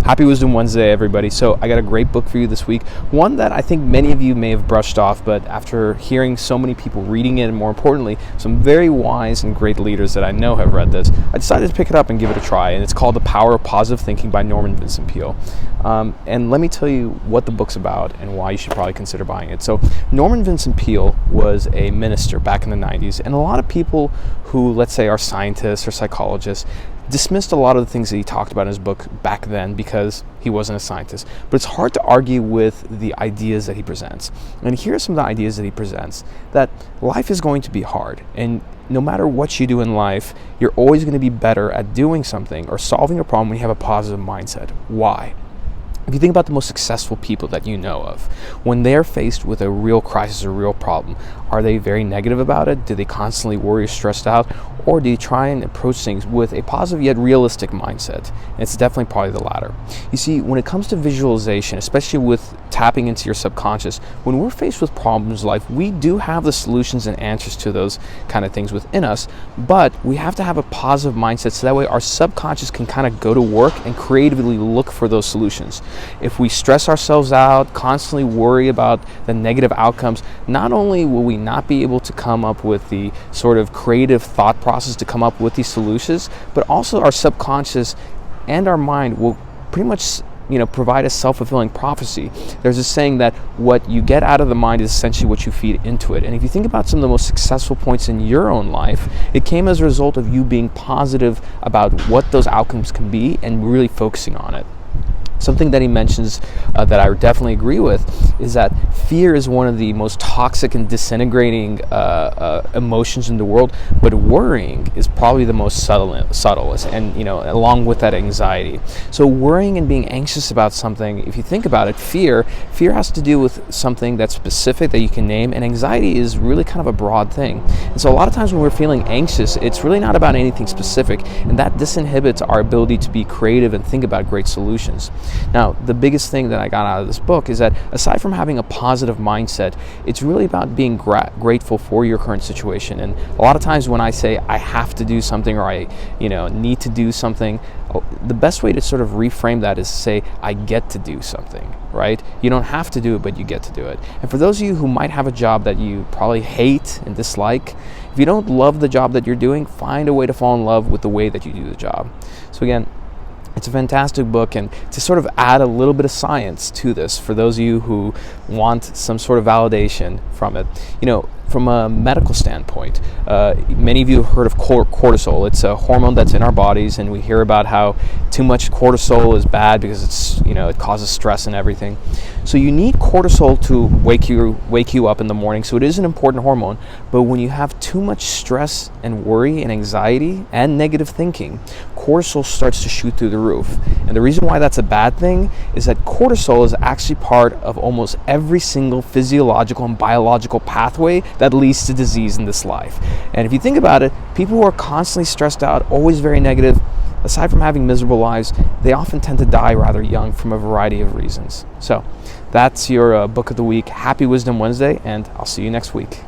Happy Wisdom Wednesday, everybody. So I got a great book for you this week. One that I think many of you may have brushed off, but after hearing so many people reading it, and more importantly, some very wise and great leaders that I know have read this, I decided to pick it up and give it a try. And it's called The Power of Positive Thinking by Vincent Peale. And let me tell you what the book's about and why you should probably consider buying it. So Vincent Peale was a minister back in the 90s, and a lot of people who, let's say, are scientists or psychologists, dismissed a lot of the things that he talked about in his book back then because he wasn't a scientist. But it's hard to argue with the ideas that he presents. And here are some of the ideas that he presents: that life is going to be hard, and no matter what you do in life, you're always going to be better at doing something or solving a problem when you have a positive mindset. Why? If you think about the most successful people that you know of, when they're faced with a real crisis or real problem, are they very negative about it? Do they constantly worry or stressed out? Or do you try and approach things with a positive yet realistic mindset? And it's definitely probably the latter. You see, when it comes to visualization, especially with tapping into your subconscious, when we're faced with problems in life, we do have the solutions and answers to those kind of things within us, but we have to have a positive mindset so that way our subconscious can kind of go to work and creatively look for those solutions. If we stress ourselves out, constantly worry about the negative outcomes, not only will we not be able to come up with the sort of creative thought process to come up with these solutions, but also our subconscious and our mind will pretty much provide a self-fulfilling prophecy. There's this saying that what you get out of the mind is essentially what you feed into it. And if you think about some of the most successful points in your own life, it came as a result of you being positive about what those outcomes can be and really focusing on it. Something that he mentions that I definitely agree with is that fear is one of the most toxic and disintegrating emotions in the world, but worrying is probably the most subtle, and along with that, anxiety. So worrying and being anxious about something, if you think about it, fear has to do with something that's specific that you can name, and anxiety is really kind of a broad thing. And so a lot of times when we're feeling anxious, it's really not about anything specific, and that disinhibits our ability to be creative and think about great solutions. Now, the biggest thing that I got out of this book is that aside from having a positive mindset, it's really about being grateful for your current situation. And a lot of times when I say I have to do something or I need to do something, the best way to sort of reframe that is to say I get to do something, right? You don't have to do it, but you get to do it. And for those of you who might have a job that you probably hate and dislike, if you don't love the job that you're doing, find a way to fall in love with the way that you do the job. So again, it's a fantastic book, and to sort of add a little bit of science to this for those of you who want some sort of validation from it. From a medical standpoint, many of you have heard of cortisol. It's a hormone that's in our bodies, and we hear about how too much cortisol is bad because it causes stress and everything. So you need cortisol to wake you up in the morning. So it is an important hormone. But when you have too much stress and worry and anxiety and negative thinking, cortisol starts to shoot through the roof. And the reason why that's a bad thing is that cortisol is actually part of almost every single physiological and biological pathway that leads to disease in this life. And if you think about it, people who are constantly stressed out, always very negative, aside from having miserable lives, they often tend to die rather young from a variety of reasons. So that's your book of the week. Happy Wisdom Wednesday, and I'll see you next week.